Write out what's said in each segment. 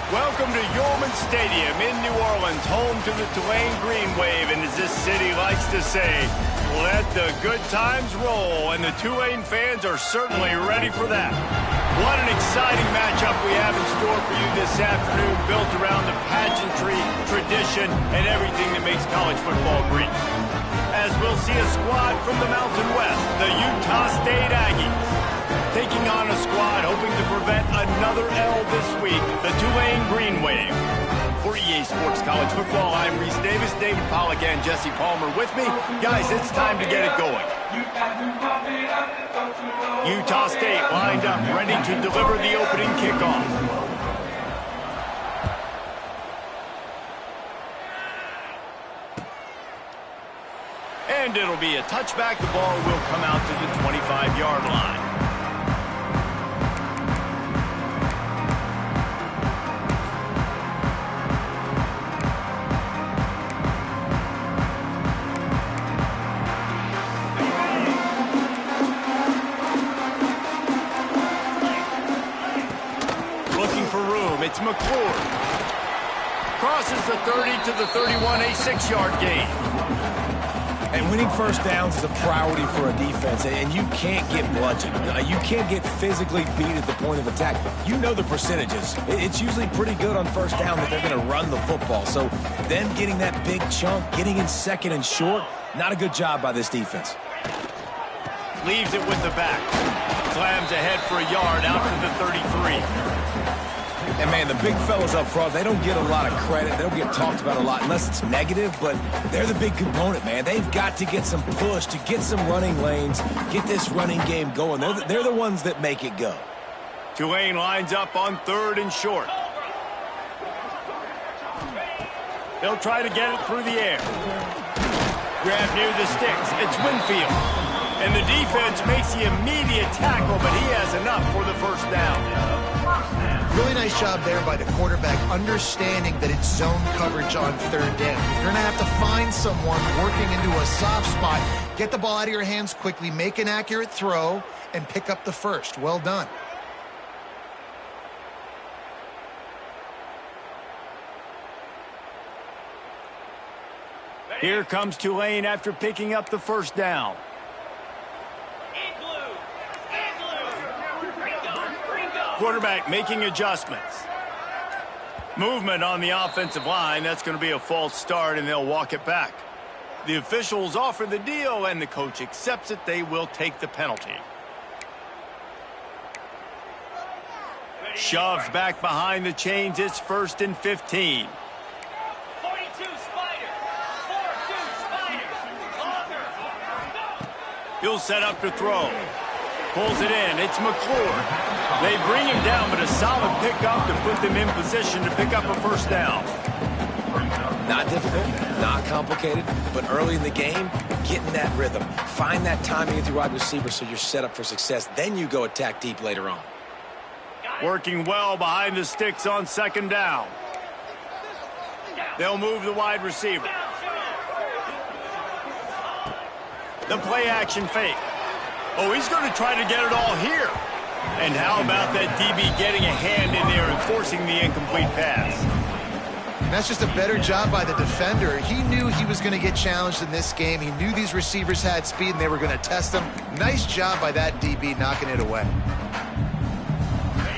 Welcome to Yeoman Stadium in New Orleans, home to the Tulane Green Wave, and as this city likes to say, let the good times roll, and the Tulane fans are certainly ready for that. What an exciting matchup we have in store for you this afternoon, built around the pageantry, tradition, and everything that makes college football great. As we'll see a squad from the Mountain West, the Utah State Aggies, taking on a squad hoping to prevent another L this week, the Tulane Green Wave. For EA Sports College Football, I'm Reese Davis, David Pollack, and Jesse Palmer with me. Guys, it's time to get it going. Utah State lined up, ready to deliver the opening kickoff. And it'll be a touchback. The ball will come out to the 25-yard line. It's McClure. Crosses the 30 to the 31, a 6-yard gain. And winning first downs is a priority for a defense, and you can't get bludgeoned. You can't get physically beat at the point of attack. You know the percentages. It's usually pretty good on first down that they're going to run the football. So them getting that big chunk, getting in second and short, not a good job by this defense. Leaves it with the back. Slams ahead for a yard out to the 33. And, man, the big fellas up front, they don't get a lot of credit. They don't get talked about a lot unless it's negative, but they're the big component, man. They've got to get some push, to get some running lanes, get this running game going. They're the ones that make it go. Tulane lines up on 3rd and short. They'll try to get it through the air. Grab near the sticks. It's Winfield. And the defense makes the immediate tackle, but he has enough for the first down. Really nice job there by the quarterback, understanding that it's zone coverage on 3rd down. You're going to have to find someone working into a soft spot, get the ball out of your hands quickly, make an accurate throw, and pick up the first. Well done. Here comes Tulane after picking up the first down. Quarterback making adjustments. Movement on the offensive line. That's going to be a false start, and they'll walk it back. The officials offer the deal, and the coach accepts it. They will take the penalty. Shoves back behind the chains. It's 1st and 15. 42 Spider. 4-2 Spider. He'll set up to throw. Pulls it in. It's McClure. They bring him down, but a solid pickup to put them in position to pick up a first down. Not difficult, not complicated, but early in the game, getting that rhythm. Find that timing with your wide receiver so you're set up for success. Then you go attack deep later on. Working well behind the sticks on 2nd down. They'll move the wide receiver. The play action fake. Oh, he's going to try to get it all here. And how about that DB getting a hand in there and forcing the incomplete pass? And that's just a better job by the defender. He knew he was going to get challenged in this game. He knew these receivers had speed and they were going to test him. Nice job by that DB knocking it away.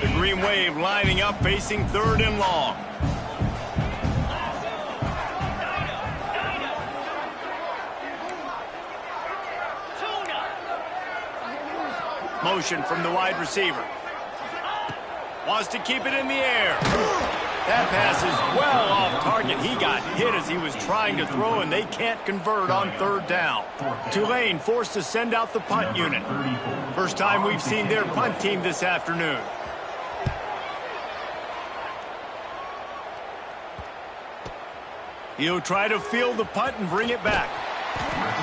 The Green Wave lining up, facing 3rd and long. Motion from the wide receiver. Wants to keep it in the air. That pass is well off target. He got hit as he was trying to throw, and they can't convert on 3rd down. Tulane forced to send out the punt unit. First time we've seen their punt team this afternoon. He'll try to field the punt and bring it back.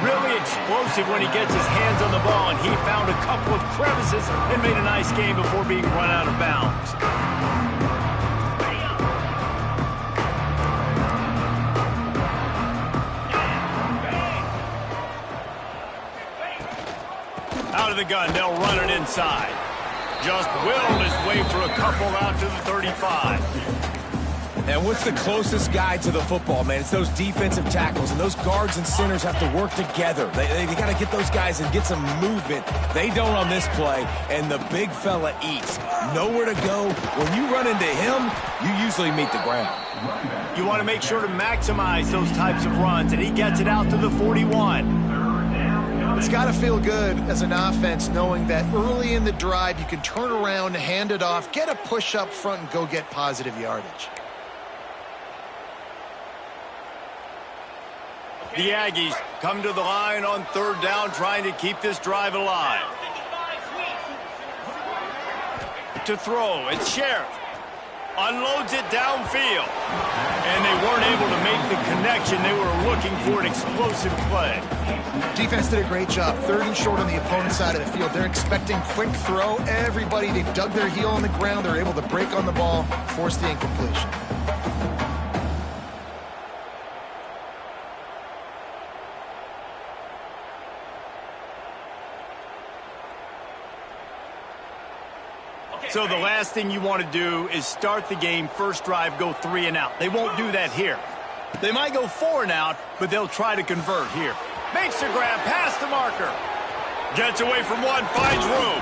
Really explosive when he gets his hands on the ball, and he found a couple of crevices and made a nice game before being run out of bounds. Out of the gun, they'll run it inside. Just willed his way for a couple out to the 35. And what's the closest guy to the football, man? It's those defensive tackles, and those guards and centers have to work together. They got to get those guys and get some movement. They don't on this play, and the big fella eats. Nowhere to go. When you run into him, you usually meet the ground. You want to make sure to maximize those types of runs, and he gets it out to the 41. It's got to feel good as an offense knowing that early in the drive you can turn around, hand it off, get a push up front, and go get positive yardage. The Aggies come to the line on third down, trying to keep this drive alive. To throw, it's Sheriff. Unloads it downfield. And they weren't able to make the connection. They were looking for an explosive play. Defense did a great job. 3rd and short on the opponent's side of the field. They're expecting quick throw. Everybody, they dug their heel on the ground. They're able to break on the ball, force the incompletion. So the last thing you want to do is start the game, first drive, go 3 and out. They won't do that here. They might go 4 and out, but they'll try to convert here. Makes the grab, past the marker. Gets away from one, finds room.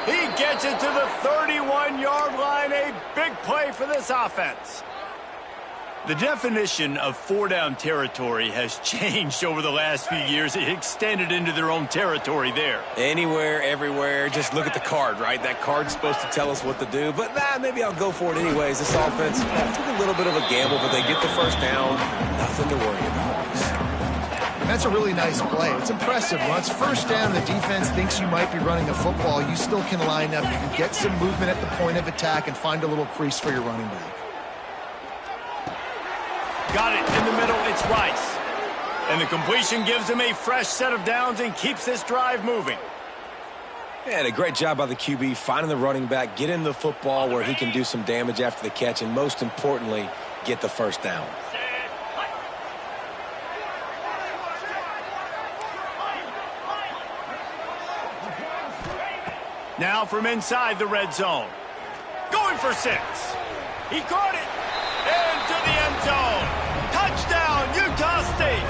He gets it to the 31-yard line. A big play for this offense. The definition of 4-down territory has changed over the last few years. It extended into their own territory there. Anywhere, everywhere, just look at the card, right? That card's supposed to tell us what to do, but maybe I'll go for it anyways. This offense took a little bit of a gamble, but they get the first down. Nothing to worry about. And that's a really nice play. It's impressive. Once first down, the defense thinks you might be running the football. You still can line up. You can get some movement at the point of attack and find a little crease for your running back. Got it in the middle, it's Rice. And the completion gives him a fresh set of downs and keeps this drive moving. And a great job by the QB finding the running back, get him the football where he can do some damage after the catch, and most importantly, get the first down. Now from inside the red zone. Going for 6. He caught it. Into the end zone. Touchdown, Utah State.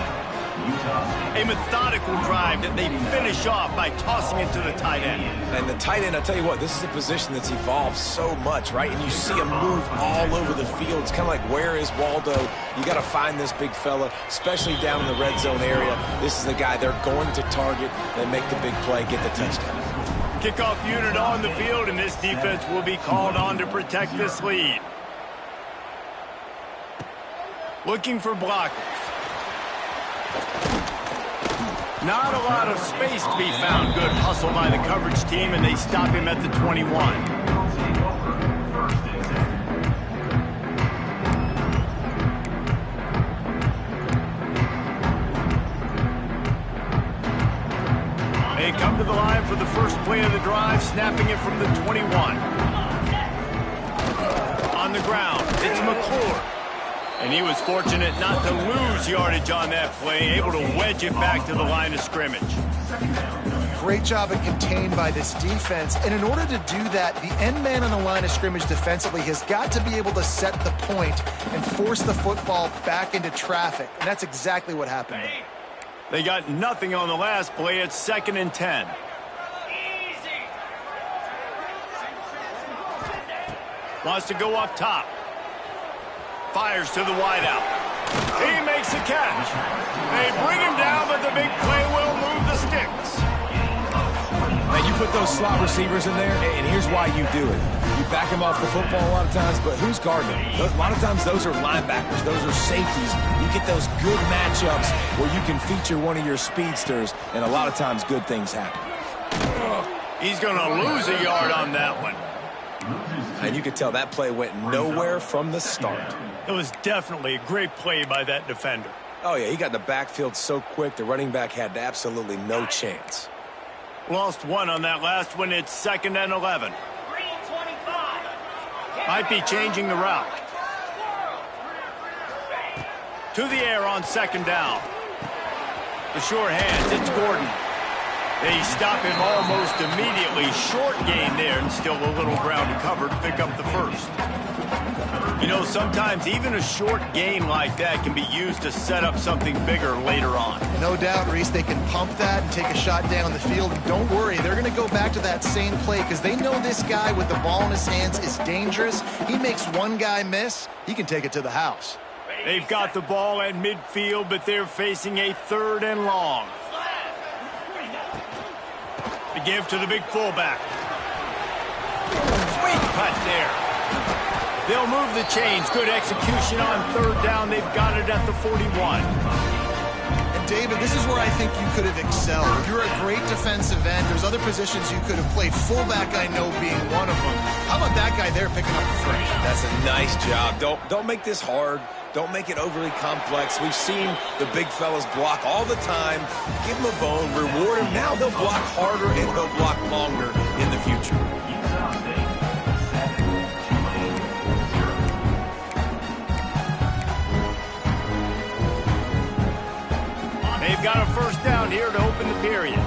A methodical drive that they finish off by tossing it to the tight end. And the tight end, I'll tell you what, this is a position that's evolved so much, right? And you see him move all over the field. It's kind of like, where is Waldo? You got to find this big fella, especially down in the red zone area. This is the guy they're going to target and make the big play, get the touchdown. Kickoff unit on the field, and this defense will be called on to protect this lead. Looking for blockers. Not a lot of space to be found. Good hustle by the coverage team, and they stop him at the 21. They come to the line for the first play of the drive, snapping it from the 21. On the ground, it's McClure. And he was fortunate not to lose yardage on that play, able to wedge it back to the line of scrimmage. Great job and contained by this defense. And in order to do that, the end man on the line of scrimmage defensively has got to be able to set the point and force the football back into traffic. And that's exactly what happened there. They got nothing on the last play. It's 2nd and 10. Wants to go up top. Fires to the wideout. He makes a catch. They bring him down, but the big play will move the sticks. And you put those slot receivers in there, and here's why you do it. You back them off the football a lot of times, but who's guarding them? A lot of times those are linebackers. Those are safeties. You get those good matchups where you can feature one of your speedsters, and a lot of times good things happen. He's going to lose a yard on that one. And you could tell that play went nowhere from the start. It was definitely a great play by that defender. Oh, yeah, he got in the backfield so quick, the running back had absolutely no chance. Lost one on that last one. It's 2nd and 11. Might be changing the route. To the air on 2nd down. The short hands, it's Gordon. They stop him almost immediately. Short gain there, and still a little ground to cover to pick up the first. You know, sometimes even a short gain like that can be used to set up something bigger later on. No doubt, Reese, they can pump that and take a shot down the field. And don't worry, they're going to go back to that same play because they know this guy with the ball in his hands is dangerous. He makes one guy miss, he can take it to the house. They've got the ball at midfield, but they're facing a 3rd and long. The give to the big fullback. Sweet cut there. They'll move the chains. Good execution on 3rd down. They've got it at the 41. And David, this is where I think you could have excelled. If you're a great defensive end, there's other positions you could have played. Fullback, I know, being one of them. How about that guy there picking up the free? That's a nice job. Don't make this hard. Don't make it overly complex. We've seen the big fellas block all the time. Give them a bone, reward them. Now they'll block harder and they'll block longer in the future. They've got a 1st down here to open the period.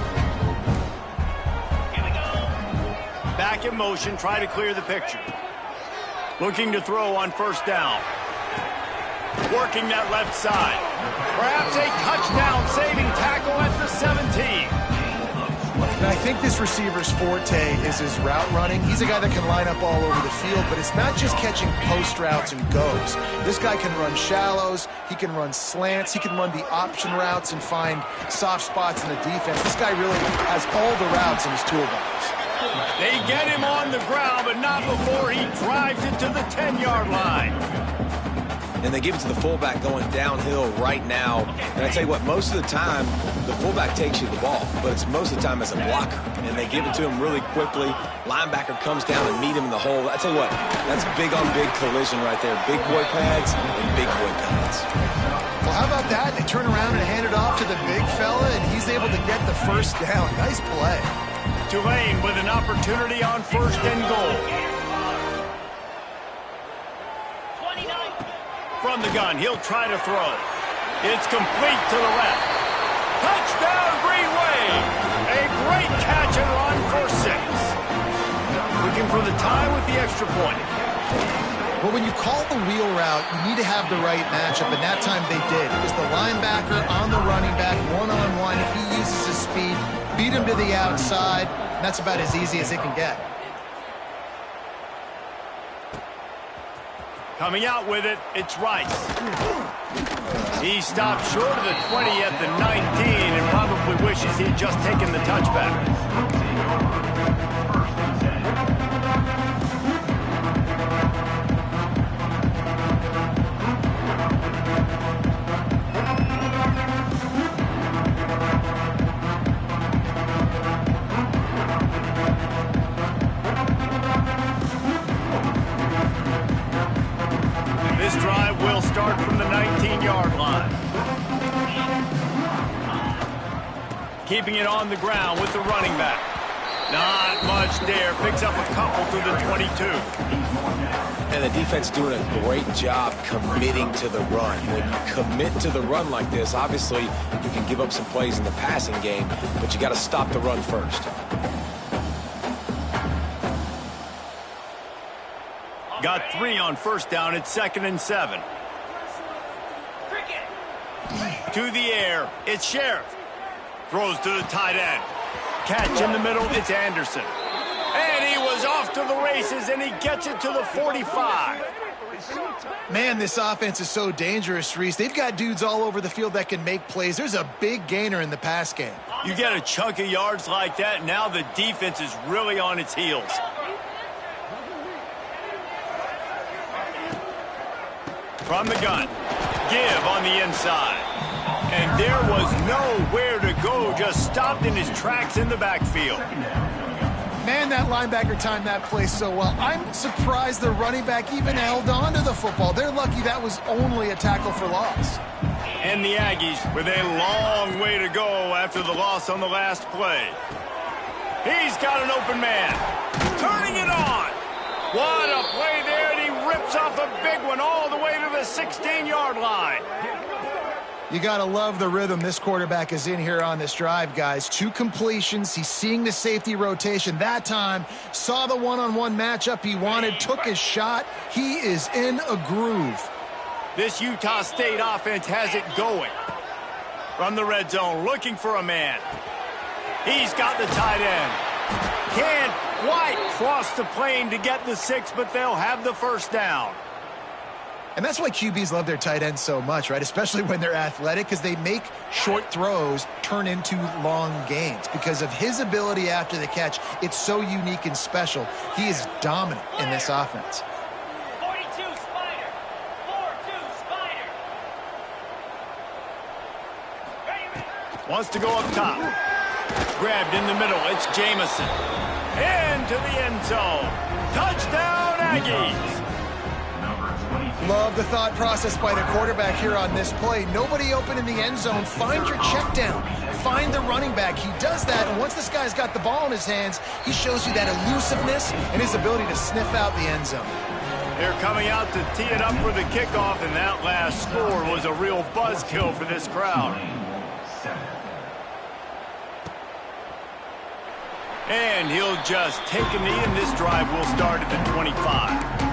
Here we go. Back in motion, try to clear the picture. Looking to throw on 1st down. Working that left side. Perhaps a touchdown-saving tackle at the 17. And I think this receiver's forte is his route running. He's a guy that can line up all over the field, but it's not just catching post routes and goes. This guy can run shallows, he can run slants, he can run the option routes and find soft spots in the defense. This guy really has all the routes in his toolbox. They get him on the ground, but not before he drives it to the 10-yard line. And they give it to the fullback going downhill right now. And I tell you what, most of the time, the fullback takes you the ball, but it's most of the time as a blocker. And they give it to him really quickly. Linebacker comes down and meet him in the hole. I tell you what, that's big on big collision right there. Big boy pads and big boy pads. Well, how about that? They turn around and hand it off to the big fella, and he's able to get the 1st down. Nice play. Tulane with an opportunity on 1st and goal. From the gun, he'll try to throw. It's complete to the left. Touchdown, Green Wave! A great catch and run for 6. Looking for the tie with the extra point. Well, when you call the wheel route, you need to have the right matchup, and that time they did. It was the linebacker on the running back, one-on-one. If he uses his speed, beat him to the outside, and that's about as easy as it can get. Coming out with it, it's Rice. He stopped short of the 20 at the 19 and probably wishes he'd just taken the touchback. This drive will start from the 19-yard line. Keeping it on the ground with the running back. Not much there. Picks up a couple to the 22. And the defense doing a great job committing to the run. When you commit to the run like this, obviously you can give up some plays in the passing game, but you got to stop the run first. Got 3 on 1st down. It's 2nd and 7. To the air. It's Sheriff. Throws to the tight end. Catch in the middle. It's Anderson. And he was off to the races, and he gets it to the 45. Man, this offense is so dangerous, Reese. They've got dudes all over the field that can make plays. There's a big gainer in the pass game. You get a chunk of yards like that, now the defense is really on its heels. From the gun. Give on the inside. And there was nowhere to go, just stopped in his tracks in the backfield. Man, that linebacker timed that play so well. I'm surprised the running back even held on to the football. They're lucky that was only a tackle for loss. And the Aggies with a long way to go after the loss on the last play. He's got an open man. Turning it on. What a play there, and he rips off a big one all the way to the 16-yard line. You got to love the rhythm this quarterback is in here on this drive, guys. 2 completions. He's seeing the safety rotation that time. Saw the one-on-one matchup he wanted. Took his shot. He is in a groove. This Utah State offense has it going. From the red zone, looking for a man. He's got the tight end. Can't quite cross the plane to get the 6, but they'll have the first down. And that's why QBs love their tight ends so much, right? Especially when they're athletic, because they make short throws turn into long gains. Because of his ability after the catch, it's so unique and special. He is dominant in this offense. 42 Spider. 4-2 Spider. Wants to go up top. Grabbed in the middle. It's Jamison. Into the end zone. Touchdown, Aggies. Love the thought process by the quarterback here on this play. Nobody open in the end zone. Find your check down. Find the running back. He does that, and once this guy's got the ball in his hands, he shows you that elusiveness and his ability to sniff out the end zone. They're coming out to tee it up for the kickoff, and that last score was a real buzzkill for this crowd. And he'll just take a knee, and this drive will start at the 25.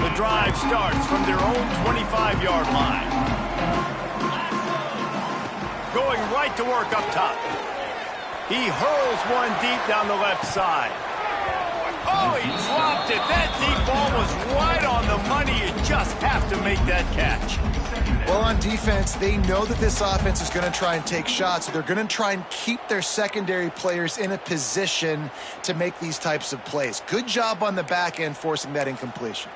The drive starts from their own 25-yard line. Going right to work up top. He hurls one deep down the left side. Oh, he dropped it. That deep ball was right on the money. You just have to make that catch. Well, on defense, they know that this offense is going to try and take shots, so they're going to try and keep their secondary players in a position to make these types of plays. Good job on the back end forcing that incompletion.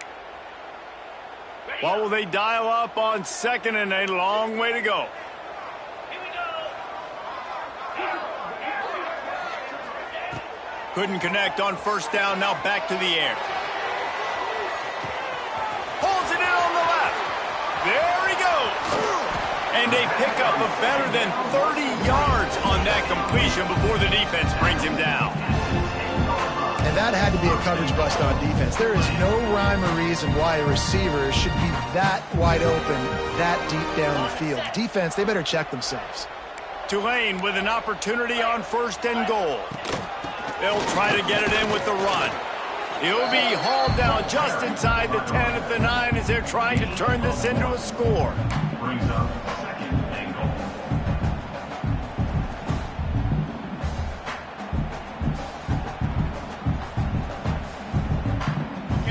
What will they dial up on second and a long way to go? Couldn't connect on first down, now back to the air. Holds it in on the left. There he goes. And they pick up a better than 30 yards on that completion before the defense brings him down. And that had to be a coverage bust on defense. There is no rhyme or reason why a receiver should be that wide open, that deep down the field. Defense, they better check themselves. Tulane with an opportunity on first and goal. They'll try to get it in with the run. He'll be hauled down just inside the 10 at the 9 as they're trying to turn this into a score. Brings up second and goal.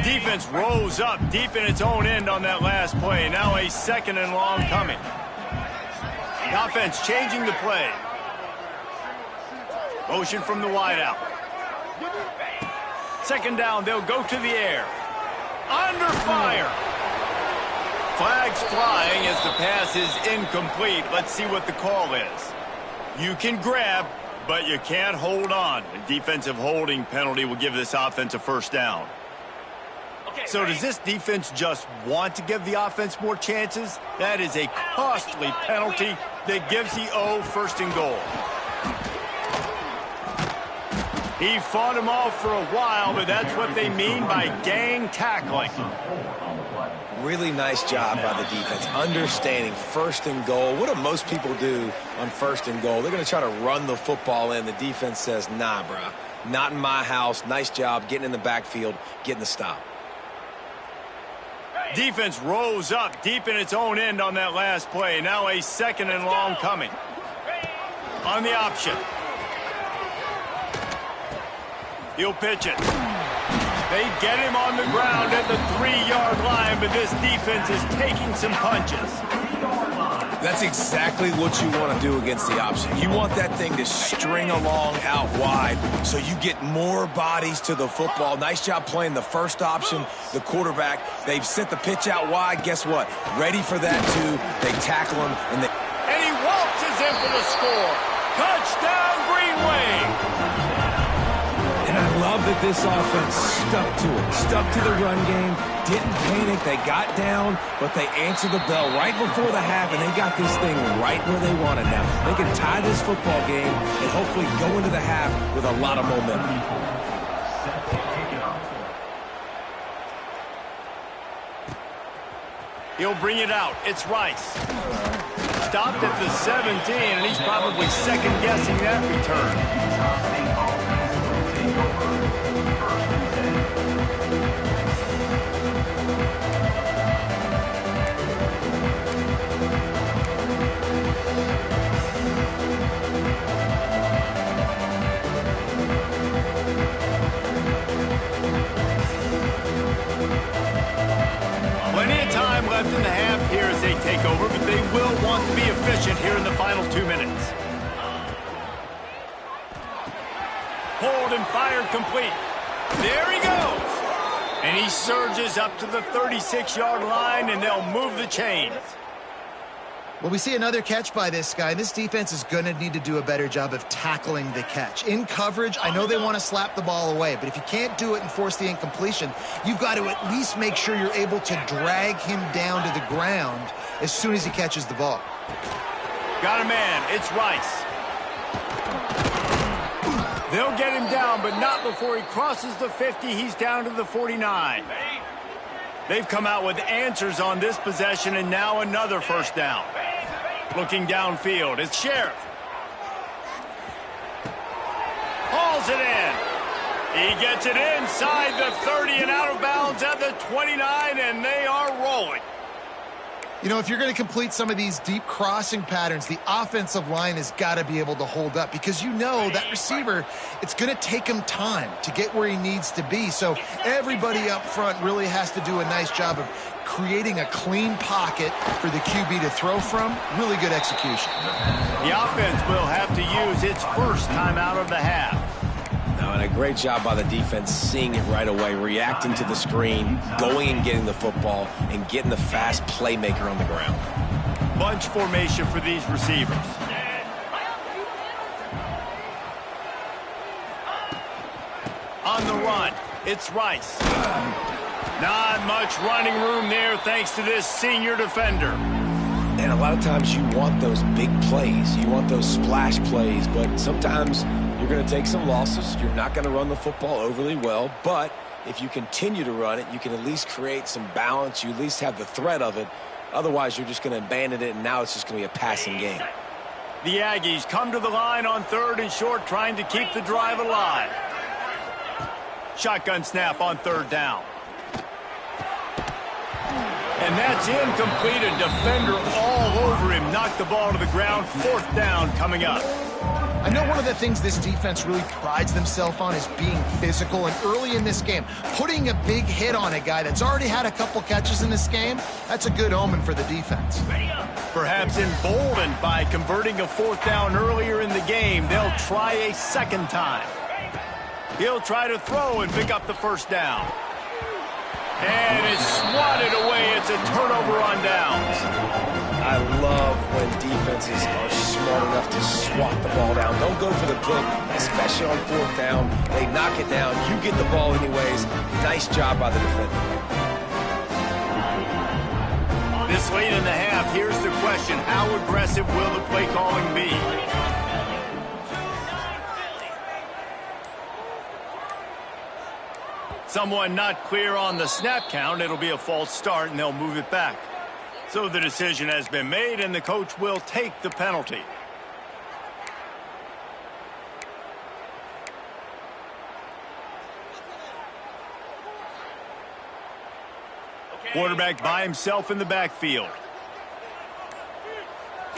Defense rose up deep in its own end on that last play. Now a second and long coming. The offense changing the play. Motion from the wideout. Second down, they'll go to the air. Under fire. Flags flying as the pass is incomplete. Let's see what the call is. You can grab, but you can't hold on. The defensive holding penalty will give this offense a first down. So does this defense just want to give the offense more chances? That is a costly penalty that gives the O first and goal. He fought him off for a while, but that's what they mean by gang tackling. Really nice job by the defense, understanding first and goal. What do most people do on first and goal? They're going to try to run the football in. The defense says, nah, bruh, not in my house. Nice job getting in the backfield, getting the stop. Defense rose up deep in its own end on that last play. Now a second and long coming. On the option. He'll pitch it. They get him on the ground at the 3-yard line, but this defense is taking some punches. That's exactly what you want to do against the option. You want that thing to string along out wide so you get more bodies to the football. Nice job playing the first option, the quarterback. They've sent the pitch out wide. Guess what? Ready for that, too. They tackle him. And he waltzes in for the score. Touchdown, Green Wave. And I love that this offense stuck to it, stuck to the run game, didn't panic. They got down, but they answered the bell right before the half, and they got this thing right where they want it now. They can tie this football game and hopefully go into the half with a lot of momentum. He'll bring it out. It's Rice. Stopped at the 17, and he's probably second-guessing that return. Plenty of time left in the half here as they take over, but they will want to be efficient here in the final 2 minutes. Hold and fired complete. There he goes. And he surges up to the 36-yard line, and they'll move the chains. Well, we see another catch by this guy. This defense is going to need to do a better job of tackling the catch. In coverage, I know they want to slap the ball away, but if you can't do it and force the incompletion, you've got to at least make sure you're able to drag him down to the ground as soon as he catches the ball. Got a man. It's Rice. They'll get him down, but not before he crosses the 50. He's down to the 49. They've come out with answers on this possession, and now another first down. Looking downfield, it's Sheriff. Hauls it in. He gets it inside the 30 and out of bounds at the 29, and they are rolling. You know, if you're going to complete some of these deep crossing patterns, the offensive line has got to be able to hold up because you know that receiver, it's going to take him time to get where he needs to be. So everybody up front really has to do a nice job of creating a clean pocket for the QB to throw from. Really good execution. The offense will have to use its first time out of the half. And a great job by the defense seeing it right away, reacting to the screen, going and getting the football, and getting the fast playmaker on the ground. Bunch formation for these receivers. On the run, it's Rice. Not much running room there thanks to this senior defender. And a lot of times you want those big plays. You want those splash plays, but sometimes you're going to take some losses. You're not going to run the football overly well, but if you continue to run it, you can at least create some balance. You at least have the threat of it. Otherwise, you're just going to abandon it, and now it's just going to be a passing game. The Aggies come to the line on 3rd and short, trying to keep the drive alive. Shotgun snap on 3rd down. And that's incomplete. A defender all over him. Knocked the ball to the ground. 4th down coming up. I know one of the things this defense really prides themselves on is being physical, and early in this game, putting a big hit on a guy that's already had a couple catches in this game, that's a good omen for the defense. Perhaps emboldened by converting a 4th down earlier in the game, they'll try a second time. He'll try to throw and pick up the 1st down. And it's swatted away. It's a turnover on downs. I love when defenses are smart enough to swat the ball down. Don't go for the pick, especially on 4th down. They knock it down. You get the ball anyways. Nice job by the defender. This late in the half, here's the question. How aggressive will the play calling be? Someone not clear on the snap count. It'll be a false start, and they'll move it back. So the decision has been made, and the coach will take the penalty. Quarterback by himself in the backfield.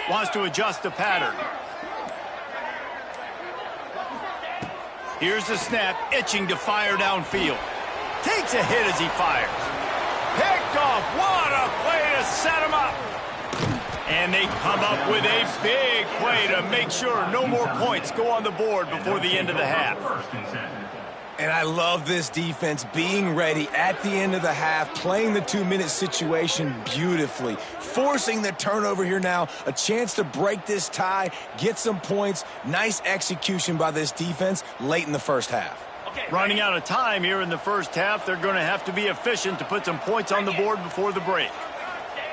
Wants to adjust the pattern. Here's the snap, itching to fire downfield. Takes a hit as he fires. Picked off. What a play to set him up. And they come up with a big play to make sure no more points go on the board before the end of the half. And I love this defense being ready at the end of the half, playing the 2-minute situation beautifully, forcing the turnover here now, a chance to break this tie, get some points. Nice execution by this defense late in the first half. Running out of time here in the first half. They're going to have to be efficient to put some points on the board before the break.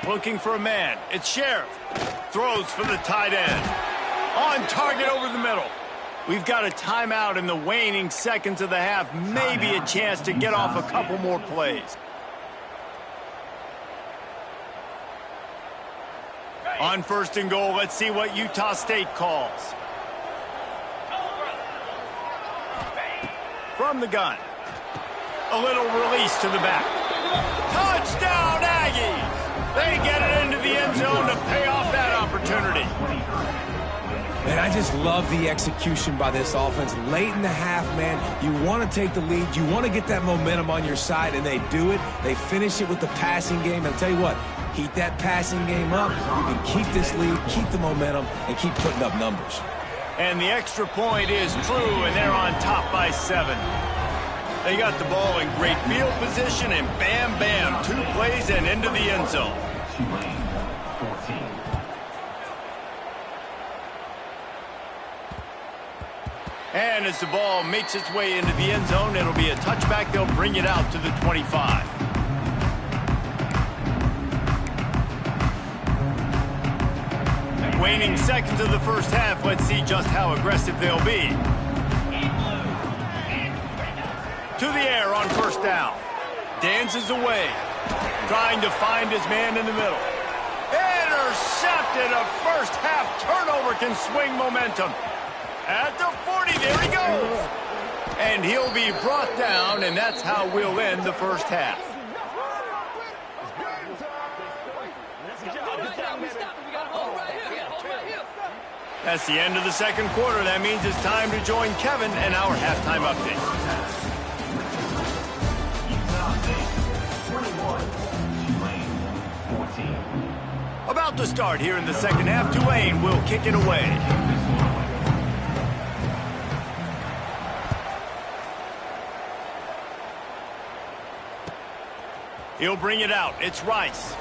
Looking for a man. It's Sheriff. Throws for the tight end. On target over the middle. We've got a timeout in the waning seconds of the half. Maybe a chance to get off a couple more plays. On 1st and goal, let's see what Utah State calls. From the gun. A little release to the back. Touchdown, Aggies! They get it into the end zone to pay off that opportunity. And I just love the execution by this offense. Late in the half, man, you want to take the lead. You want to get that momentum on your side, and they do it. They finish it with the passing game. And I'll tell you what, heat that passing game up. You can keep this lead, keep the momentum, and keep putting up numbers. And the extra point is true, and they're on top by 7. They got the ball in great field position, and bam, bam, 2 plays and into the end zone. And as the ball makes its way into the end zone, it'll be a touchback. They'll bring it out to the 25. Waning seconds of the first half. Let's see just how aggressive they'll be. To the air on 1st down. Dances away. Trying to find his man in the middle. Intercepted. A first half turnover can swing momentum. At the 40, there he goes. And he'll be brought down, and that's how we'll end the first half. That's the end of the second quarter. That means it's time to join Kevin and our halftime update. About to start here in the second half, Tulane will kick it away. He'll bring it out. It's Rice.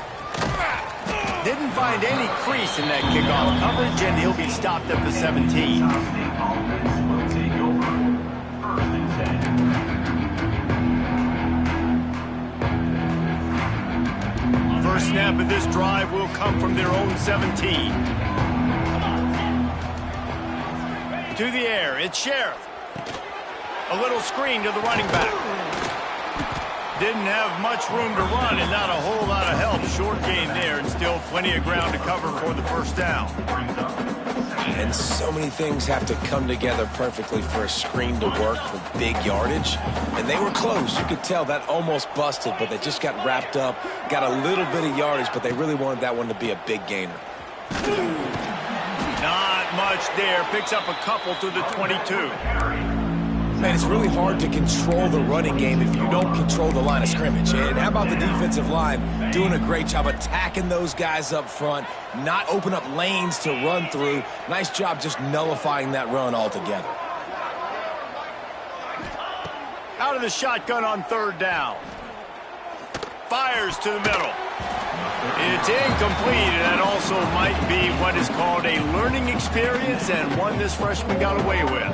Didn't find any crease in that kickoff coverage, and he'll be stopped at the 17. First snap of this drive will come from their own 17. To the air, it's Sheriff. A little screen to the running back. Didn't have much room to run and not a whole lot of help. Short gain there and still plenty of ground to cover for the first down. And so many things have to come together perfectly for a screen to work for big yardage. And they were close. You could tell that almost busted, but they just got wrapped up, got a little bit of yardage, but they really wanted that one to be a big gainer. Not much there. Picks up a couple to the 22. Man, it's really hard to control the running game if you don't control the line of scrimmage. And how about the defensive line doing a great job attacking those guys up front, not open up lanes to run through. Nice job just nullifying that run altogether. Out of the shotgun on 3rd down. Fires to the middle. It's incomplete, and that also might be what is called a learning experience and one this freshman got away with.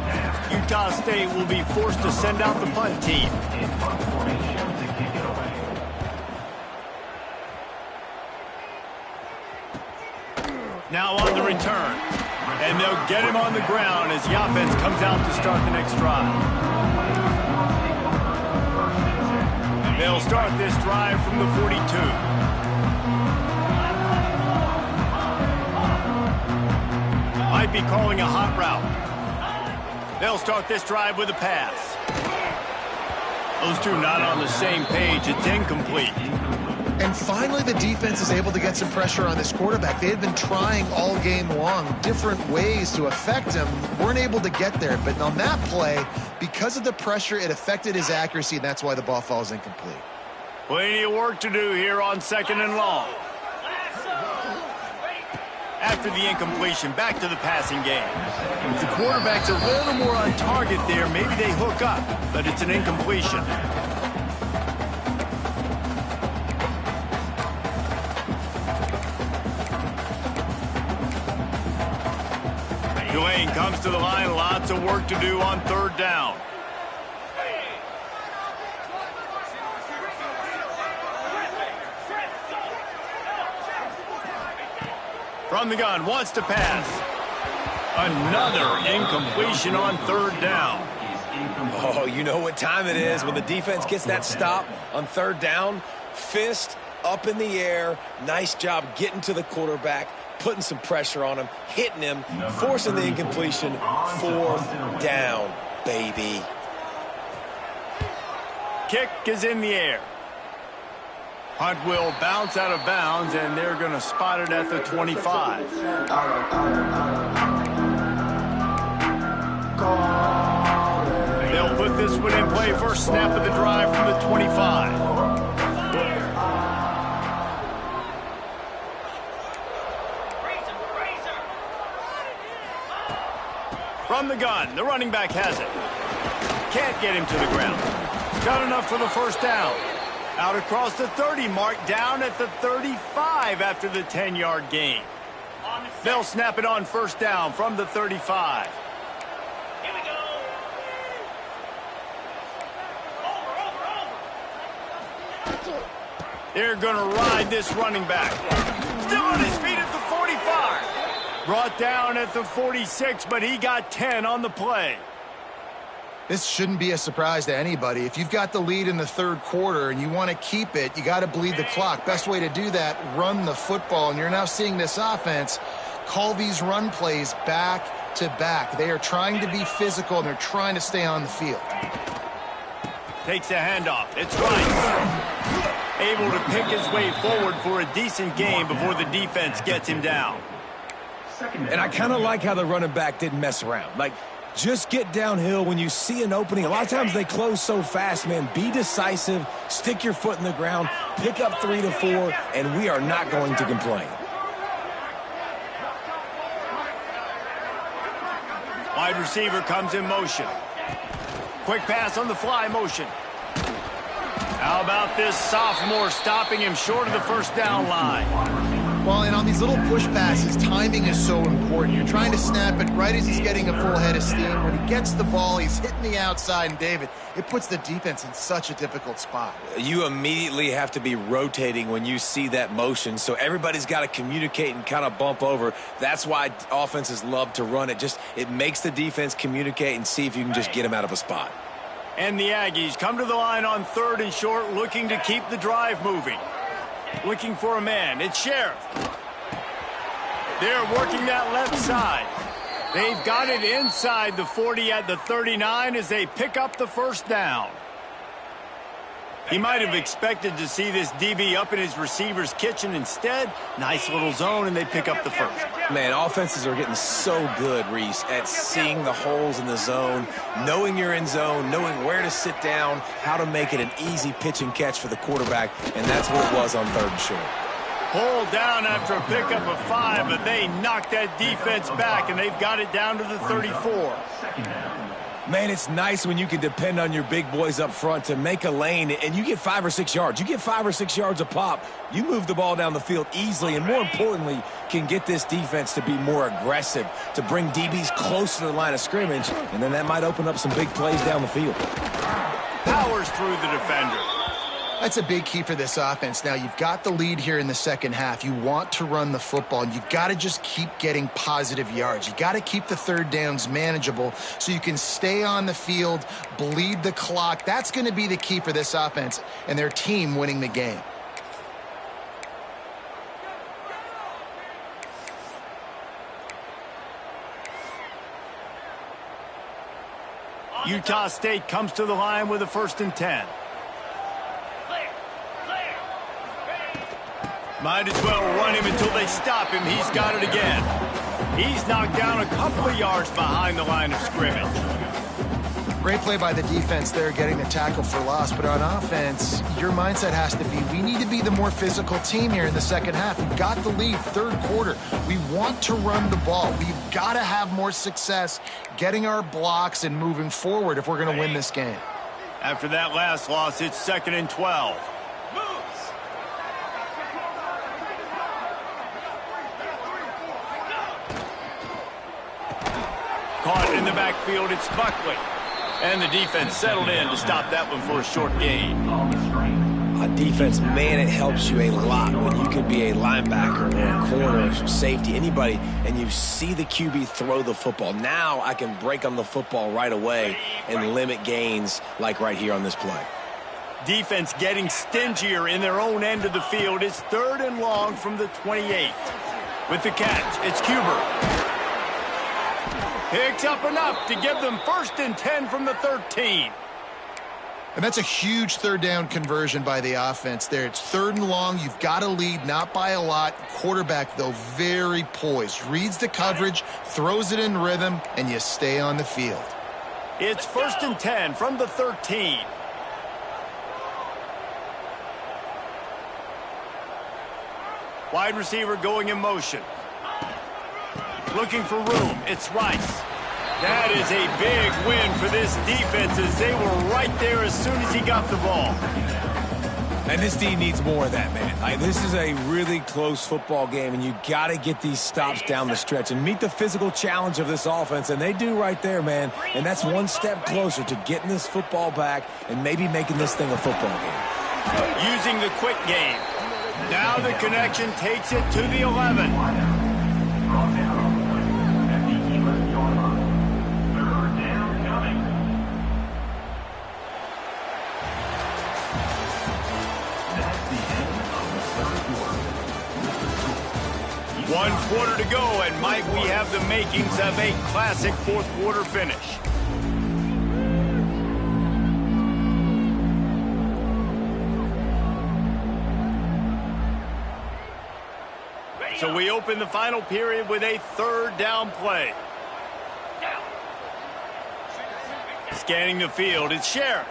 Utah State will be forced to send out the punt team. Now on the return. And they'll get him on the ground as the offense comes out to start the next drive. They'll start this drive from the 42. Might be calling a hot route. They'll start this drive with a pass. Those two not on the same page. It's incomplete. And finally, the defense is able to get some pressure on this quarterback. They had been trying all game long different ways to affect him. Weren't able to get there. But on that play, because of the pressure, it affected his accuracy, and that's why the ball falls incomplete. Plenty of work to do here on 2nd and long. After the incompletion, back to the passing game. If the quarterback's a little more on target there, maybe they hook up, but it's an incompletion. Tulane comes to the line, lots of work to do on 3rd down. From the gun, wants to pass. Another incompletion on 3rd down. Oh, you know what time it is when the defense gets that stop on 3rd down. Fist up in the air. Nice job getting to the quarterback, putting some pressure on him, hitting him, forcing the incompletion. 4th down, baby. Kick is in the air. Hunt will bounce out of bounds, and they're going to spot it at the 25. They'll put this one in play. First snap of the drive from the 25. From the gun, the running back has it. Can't get him to the ground. Got enough for the first down. Out across the 30 mark, down at the 35 after the 10-yard gain. They'll snap it on first down from the 35. Here we go. Over. They're going to ride this running back. Still on his feet at the 45. Brought down at the 46, but he got 10 on the play. This shouldn't be a surprise to anybody. If you've got the lead in the 3rd quarter and you want to keep it, you got to bleed the clock. Best way to do that, run the football. And you're now seeing this offense call these run plays back to back. They are trying to be physical, and they're trying to stay on the field. Takes a handoff. It's right. Able to pick his way forward for a decent gain before the defense gets him down. And I kind of like how the running back didn't mess around. Like, just get downhill when you see an opening. A lot of times they close so fast, man. Be decisive, stick your foot in the ground, pick up 3 to 4, and we are not going to complain. Wide receiver comes in motion. Quick pass on the fly motion. How about this sophomore stopping him short of the first down line? Well, and on these little push passes, timing is so important. You're trying to snap it right as he's getting a full head of steam. When he gets the ball, he's hitting the outside, and David, it puts the defense in such a difficult spot. You immediately have to be rotating when you see that motion, so everybody's got to communicate and kind of bump over. That's why offenses love to run it. It makes the defense communicate and see if you can just get him out of a spot. And the Aggies come to the line on 3rd and short, looking to keep the drive moving. Looking for a man. It's Sheriff. They're working that left side. They've got it inside the 40 at the 39 as they pick up the first down. He might have expected to see this DB up in his receiver's kitchen. Instead, nice little zone, and they pick up the first. Man, offenses are getting so good, Reese, at seeing the holes in the zone, knowing you're in zone, knowing where to sit down, how to make it an easy pitch and catch for the quarterback, and that's what it was on 3rd and short. Pulled down after a pickup of 5, but they knocked that defense back, and they've got it down to the 34. Man, it's nice when you can depend on your big boys up front to make a lane, and you get 5 or 6 yards. You get 5 or 6 yards a pop, you move the ball down the field easily, and more importantly, can get this defense to be more aggressive, to bring DBs close to the line of scrimmage, and then that might open up some big plays down the field. Powers through the defender. That's a big key for this offense. Now, you've got the lead here in the second half. You want to run the football, and you've got to just keep getting positive yards. You got to keep the 3rd downs manageable so you can stay on the field, bleed the clock. That's going to be the key for this offense and their team winning the game. Utah State comes to the line with a 1st and 10. Might as well run him until they stop him. He's got it again. He's knocked down a couple of yards behind the line of scrimmage. Great play by the defense there, getting the tackle for loss. But on offense, your mindset has to be, we need to be the more physical team here in the second half. We've got the lead, 3rd quarter. We want to run the ball. We've got to have more success getting our blocks and moving forward if we're going to win this game. After that last loss, it's 2nd and 12. Caught in the backfield, it's Buckley. And the defense settled in to stop that one for a short gain. On defense, man, it helps you a lot when you can be a linebacker or a corner, safety, anybody, and you see the QB throw the football. Now I can break on the football right away and limit gains like right here on this play. Defense getting stingier in their own end of the field. It's 3rd and long from the 28. With the catch, it's Cuber. Picks up enough to give them 1st and 10 from the 13. And that's a huge third down conversion by the offense there. It's 3rd and long. You've got a lead, not by a lot. Quarterback, though, very poised. Reads the coverage, throws it in rhythm, and you stay on the field. It's 1st and 10 from the 13. Wide receiver going in motion. Looking for room. It's Rice. That is a big win for this defense as they were right there as soon as he got the ball. And this D needs more of that, man. This is a really close football game, and you got to get these stops down the stretch and meet the physical challenge of this offense, and they do right there, man. And that's one step closer to getting this football back and maybe making this thing a football game. Using the quick game. Now the connection takes it to the 11. One quarter to go, and Mike, we have the makings of a classic 4th quarter finish. So we open the final period with a 3rd down play. Scanning the field, it's Sheriff.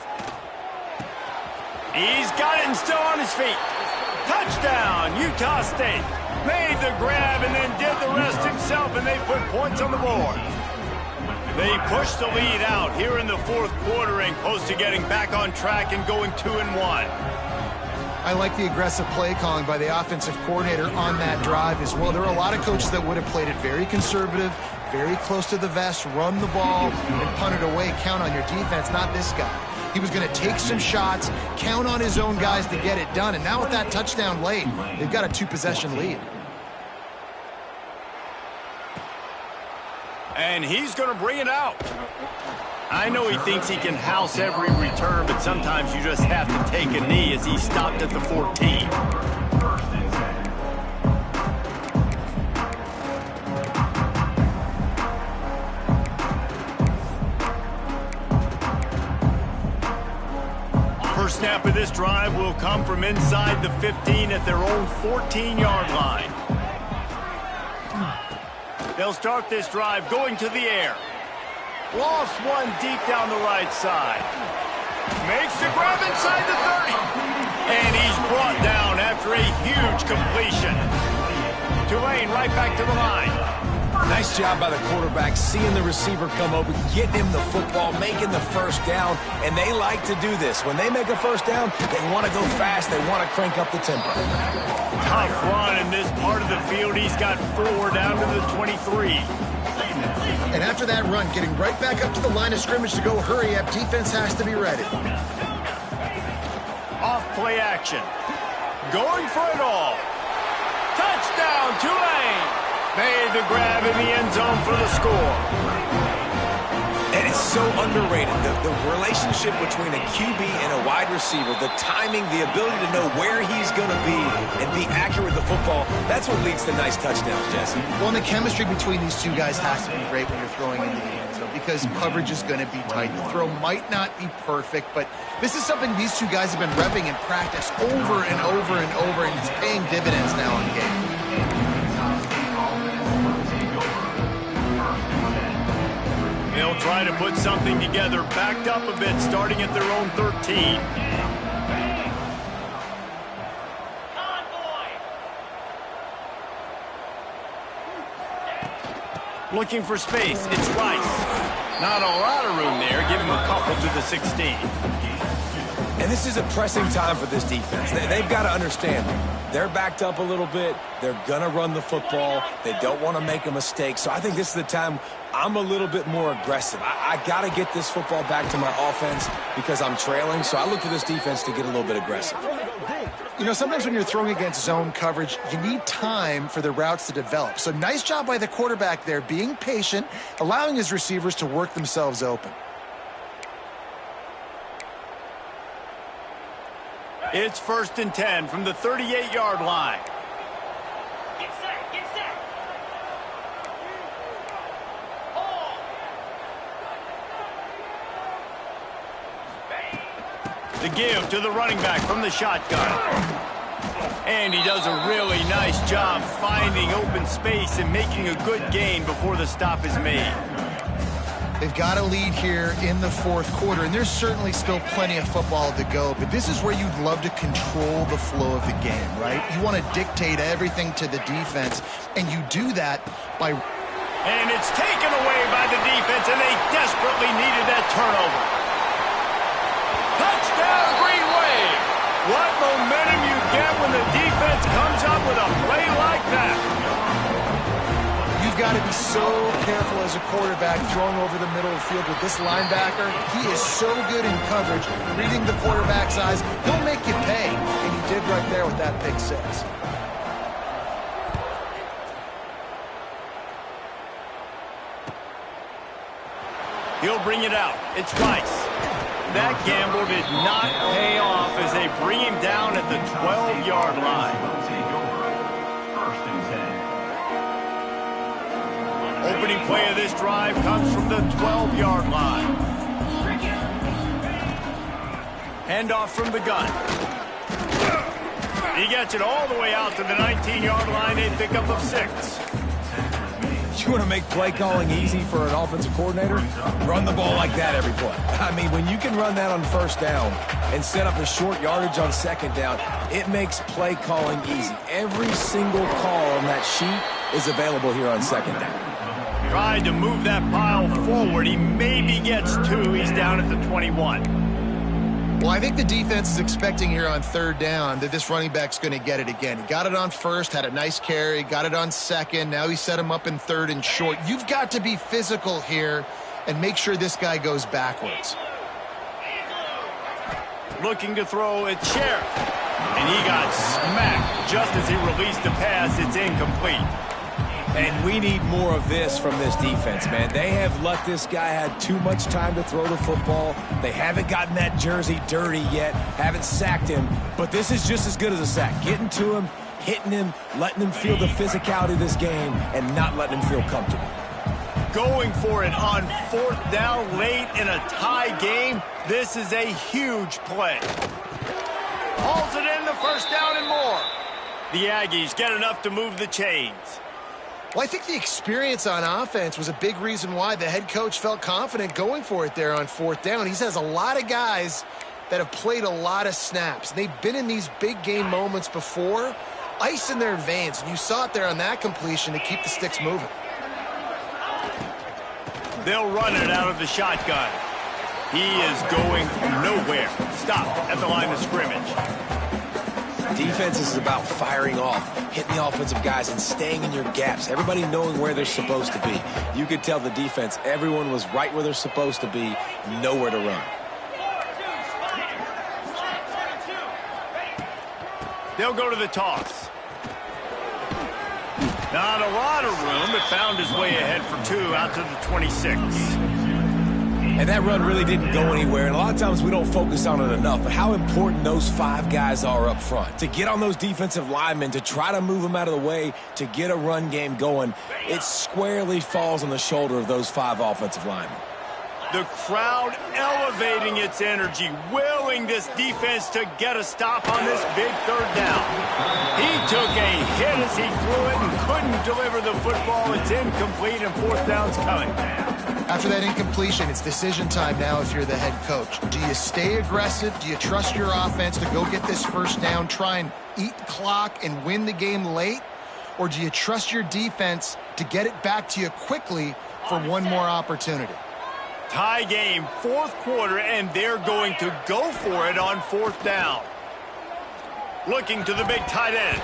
He's got it and still on his feet. Touchdown, Utah State. Made the grab and then did the rest himself, and they put points on the board. They pushed the lead out here in the 4th quarter and close to getting back on track and going 2-1. I like the aggressive play calling by the offensive coordinator on that drive as well. There are a lot of coaches that would have played it very conservative, very close to the vest, run the ball, and punt it away. Count on your defense, not this guy. He was going to take some shots, count on his own guys to get it done. And now with that touchdown late, they've got a 2-possession lead. And he's going to bring it out. I know he thinks he can house every return, but sometimes you just have to take a knee as he stopped at the 14. First snap of this drive will come from inside the 15 at their own 14-yard line. They'll start this drive going to the air. Lost one deep down the right side. Makes the grab inside the 30. And he's brought down after a huge completion. Tulane right back to the line. Nice job by the quarterback, seeing the receiver come open, getting him the football, making the 1st down, and they like to do this. When they make a 1st down, they want to go fast, they want to crank up the tempo. Tough run in this part of the field. He's got 4 down to the 23. And after that run, getting right back up to the line of scrimmage to go hurry up, defense has to be ready. Off play action. Going for it all. Touchdown, Tulane. Made the grab in the end zone for the score. And it's so underrated. The relationship between a QB and a wide receiver, the timing, the ability to know where he's going to be and be accurate with the football, that's what leads to nice touchdowns, Jesse. Well, and the chemistry between these two guys has to be great when you're throwing into the end zone because coverage is going to be tight. The throw might not be perfect, but this is something these two guys have been repping in practice over and over and over, and it's paying dividends now in game. They'll try to put something together, backed up a bit, starting at their own 13. Looking for space, it's Rice. Not a lot of room there, give him a couple to the 16. And this is a pressing time for this defense. They've got to understand, they're backed up a little bit. They're going to run the football. They don't want to make a mistake. So I think this is the time I'm a little bit more aggressive. I got to get this football back to my offense because I'm trailing. So I look for this defense to get a little bit aggressive. You know, sometimes when you're throwing against zone coverage, you need time for the routes to develop. So nice job by the quarterback there, being patient, allowing his receivers to work themselves open. It's 1st and 10 from the 38-yard line. Get set, get set. The give to the running back from the shotgun. And he does a really nice job finding open space and making a good gain before the stop is made. They've got a lead here in the fourth quarter, and there's certainly still plenty of football to go, but this is where you'd love to control the flow of the game, right? You want to dictate everything to the defense, and you do that by... And it's taken away by the defense, and they desperately needed that turnover. Touchdown, Green Wave! What momentum you get when the defense comes up with a play like that. You've got to be so careful as a quarterback throwing over the middle of the field with this linebacker. He is so good in coverage, reading the quarterback's eyes. He'll make you pay, and he did right there with that pick six. He'll bring it out. It's Rice. That gamble did not pay off as they bring him down at the 12-yard line. First and 10. Opening play of this drive comes from the 12-yard line. Handoff from the gun. He gets it all the way out to the 19-yard line, a pickup of 6. You want to make play calling easy for an offensive coordinator? Run the ball like that every play. I mean, when you can run that on first down and set up a short yardage on second down, it makes play calling easy. Every single call on that sheet is available here on second down. Tried to move that pile forward. He maybe gets 2. He's down at the 21. Well, I think the defense is expecting here on third down that this running back's going to get it again. He got it on first, had a nice carry, got it on second. Now he set him up in third and short. You've got to be physical here and make sure this guy goes backwards. Looking to throw at Sheriff. And he got smacked just as he released the pass. It's incomplete. And we need more of this from this defense, man. They have let this guy have too much time to throw the football. They haven't gotten that jersey dirty yet, haven't sacked him. But this is just as good as a sack. Getting to him, hitting him, letting him feel the physicality of this game, and not letting him feel comfortable. Going for it on fourth down late in a tie game. This is a huge play. Hauls it in the first down and more. The Aggies get enough to move the chains. Well, I think the experience on offense was a big reason why the head coach felt confident going for it there on fourth down. He has a lot of guys that have played a lot of snaps. They've been in these big game moments before, ice in their veins. And you saw it there on that completion to keep the sticks moving. They'll run it out of the shotgun. He is going nowhere. Stop at the line of scrimmage. Defense is about firing off, hitting the offensive guys, and staying in your gaps. Everybody knowing where they're supposed to be. You could tell the defense, everyone was right where they're supposed to be, nowhere to run. They'll go to the toss. Not a lot of room, but found his way ahead for 2 out to the 26. And that run really didn't go anywhere, and a lot of times we don't focus on it enough, but how important those 5 guys are up front. To get on those defensive linemen, to try to move them out of the way, to get a run game going, it squarely falls on the shoulder of those 5 offensive linemen. The crowd elevating its energy, willing this defense to get a stop on this big third down. He took a hit as he threw it and couldn't deliver the football. It's incomplete, and fourth down's coming. After that incompletion, it's decision time now if you're the head coach. Do you stay aggressive? Do you trust your offense to go get this first down, try and eat the clock and win the game late? Or do you trust your defense to get it back to you quickly for one more opportunity? Tie game, fourth quarter, and they're going to go for it on fourth down. Looking to the big tight end.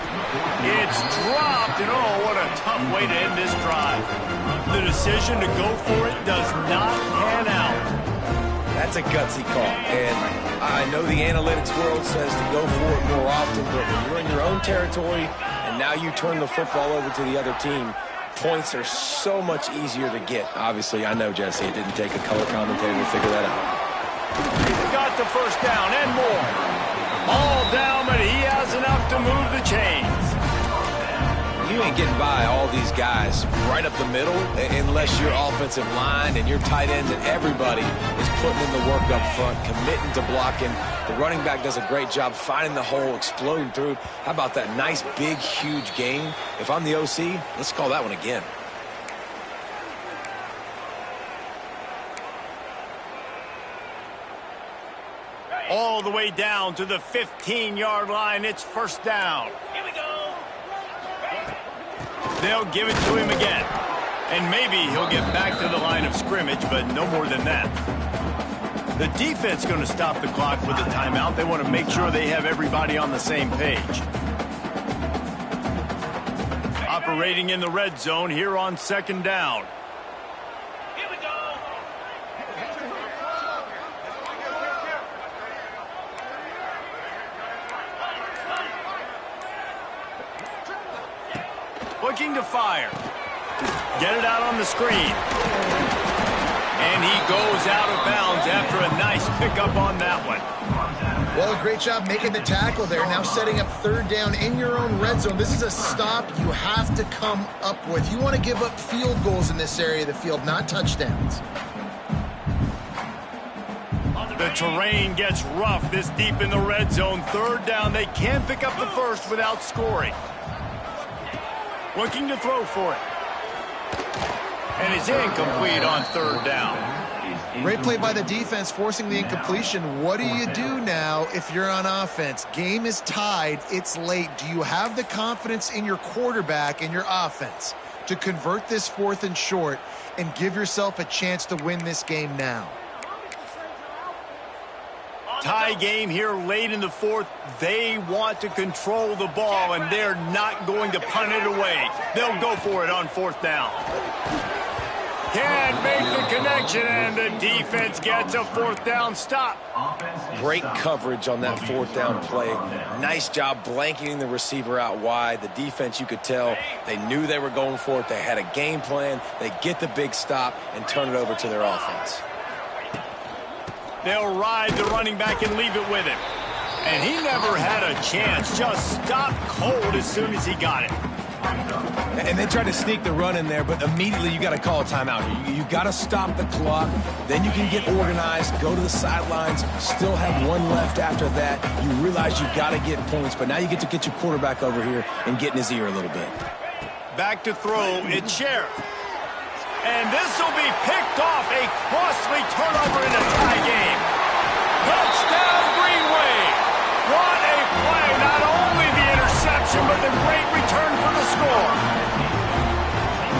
It's dropped, and oh, what a tough way to end this drive. The decision to go for it does not pan out. That's a gutsy call, and I know the analytics world says to go for it more often, but when you're in your own territory and now you turn the football over to the other team, points are so much easier to get. Obviously, I know, Jesse, it didn't take a color commentator to figure that out. Got the first down and more. All down, but he has enough to move the chains. You ain't getting by all these guys right up the middle unless your offensive line and your tight ends and everybody is putting in the work up front, committing to blocking. The running back does a great job finding the hole, exploding through. How about that nice, big, huge gain? If I'm the OC, let's call that one again. All the way down to the 15-yard line. It's first down. Here we go. They'll give it to him again. And maybe he'll get back to the line of scrimmage, but no more than that. The defense going to stop the clock with a timeout. They want to make sure they have everybody on the same page. Operating in the red zone here on second down. Here we go. Looking to fire. Get it out on the screen. And he goes out of bounds after a nice pickup on that one. Well, a great job making the tackle there. Now setting up third down in your own red zone. This is a stop you have to come up with. You want to give up field goals in this area of the field, not touchdowns. The terrain gets rough this deep in the red zone. Third down, they can pick up the first without scoring. Looking to throw for it. And it's incomplete on third down. Great play by the defense, forcing the incompletion. What do you do now if you're on offense? Game is tied. It's late. Do you have the confidence in your quarterback and your offense to convert this 4th and short and give yourself a chance to win this game now? Tie game here late in the 4th. They want to control the ball, and they're not going to punt it away. They'll go for it on 4th down. Can't make the connection, and the defense gets a 4th down stop. Great coverage on that 4th down play. Nice job blanketing the receiver out wide. The defense, you could tell, they knew they were going for it. They had a game plan. They get the big stop and turn it over to their offense. They'll ride the running back and leave it with him. And he never had a chance. Just stopped cold as soon as he got it. And they tried to sneak the run in there, but immediately you got to call a timeout. You got to stop the clock. Then you can get organized, go to the sidelines, still have one left after that. You realize you got to get points, but now you get to get your quarterback over here and get in his ear a little bit. Back to throw, it's Sheriff. And this will be picked off, a costly turnover in a tie game. Touchdown, Green Wave. What a play. Not only the interception, but the great return for the score.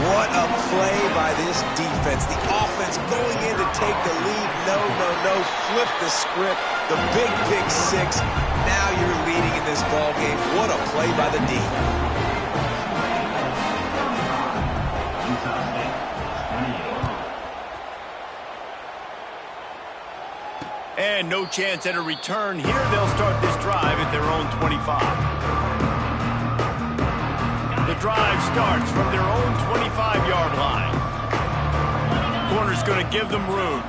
What a play by this defense. The offense going in to take the lead. No. Flip the script. The big pick 6. Now you're leading in this ball game. What a play by the D. And no chance at a return here. They'll start this drive at their own 25. The drive starts from their own 25-yard line. Corner's going to give them room.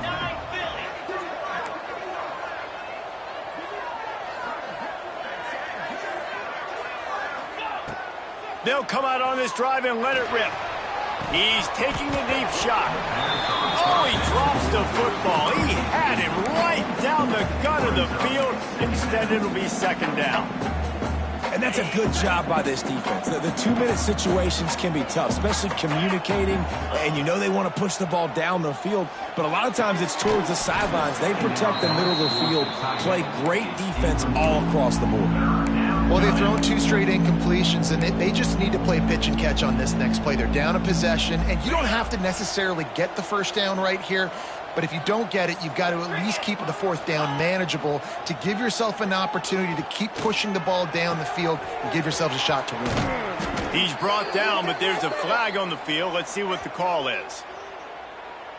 They'll come out on this drive and let it rip. He's taking a deep shot. Oh, he drops the football. He had him right down the gut of the field. Instead, it'll be second down. And that's a good job by this defense. The 2-minute situations can be tough, especially communicating. And you know they want to push the ball down the field. But a lot of times it's towards the sidelines. They protect the middle of the field, play great defense all across the board. Well, they've thrown 2 straight incompletions, and they just need to play pitch and catch on this next play. They're down a possession, and you don't have to necessarily get the first down right here, but if you don't get it, you've got to at least keep the 4th down manageable to give yourself an opportunity to keep pushing the ball down the field and give yourselves a shot to win. He's brought down, but there's a flag on the field. Let's see what the call is.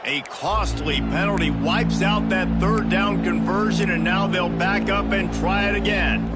A costly penalty wipes out that 3rd down conversion, and now they'll back up and try it again.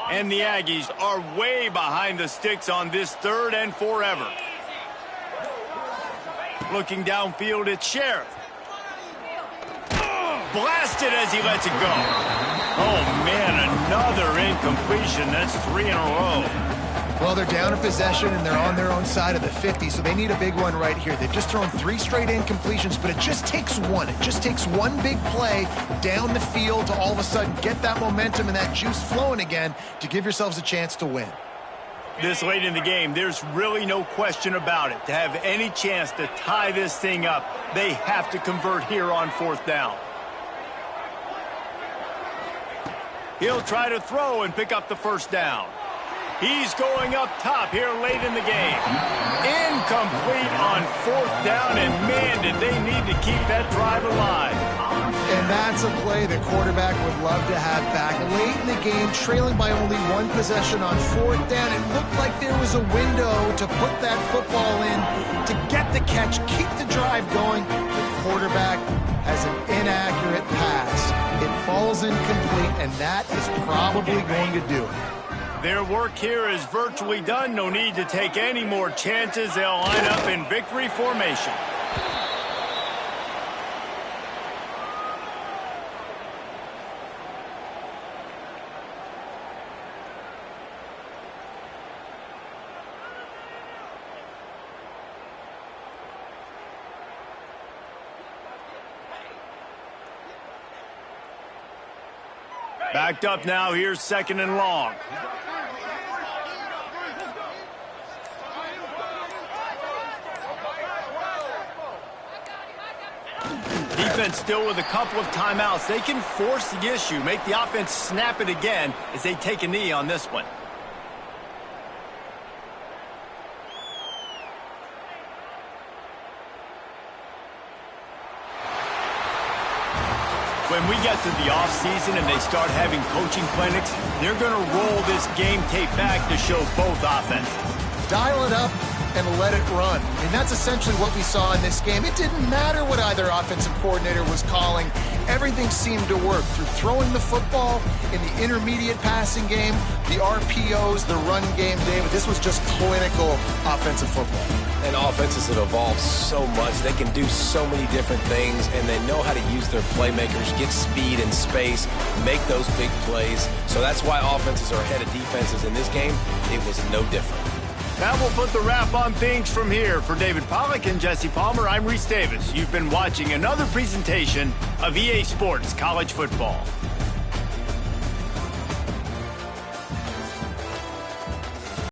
And the Aggies are way behind the sticks on this 3rd and forever. Looking downfield, it's Sheriff. Blasted as he lets it go. Oh, man, another incompletion. That's 3 in a row. Well, they're down a possession, and they're on their own side of the 50, so they need a big one right here. They've just thrown 3 straight incompletions, but it just takes one. It just takes one big play down the field to all of a sudden get that momentum and that juice flowing again to give yourselves a chance to win. This late in the game, there's really no question about it. To have any chance to tie this thing up, they have to convert here on 4th down. He'll try to throw and pick up the 1st down. He's going up top here late in the game. Incomplete on 4th down, and man, did they need to keep that drive alive. And that's a play the quarterback would love to have back. Late in the game, trailing by only 1 possession on 4th down, it looked like there was a window to put that football in, to get the catch, keep the drive going. The quarterback has an inaccurate pass. It falls incomplete, and that is probably going to do it. Their work here is virtually done. No need to take any more chances. They'll line up in victory formation. Backed up now. Here's 2nd and long. Defense still with a couple of timeouts. They can force the issue, make the offense snap it again as they take a knee on this one. When we get to the offseason and they start having coaching clinics, they're going to roll this game tape back to show both offenses. Dial it up and let it run. I mean, that's essentially what we saw in this game. It didn't matter what either offensive coordinator was calling. Everything seemed to work through throwing the football in the intermediate passing game, the RPOs, the run game, David. This was just clinical offensive football. And offenses that evolve so much, they can do so many different things, and they know how to use their playmakers, get speed and space, make those big plays. So that's why offenses are ahead of defenses in this game. It was no different. That will put the wrap on things from here. For David Pollack and Jesse Palmer, I'm Reese Davis. You've been watching another presentation of EA Sports College Football.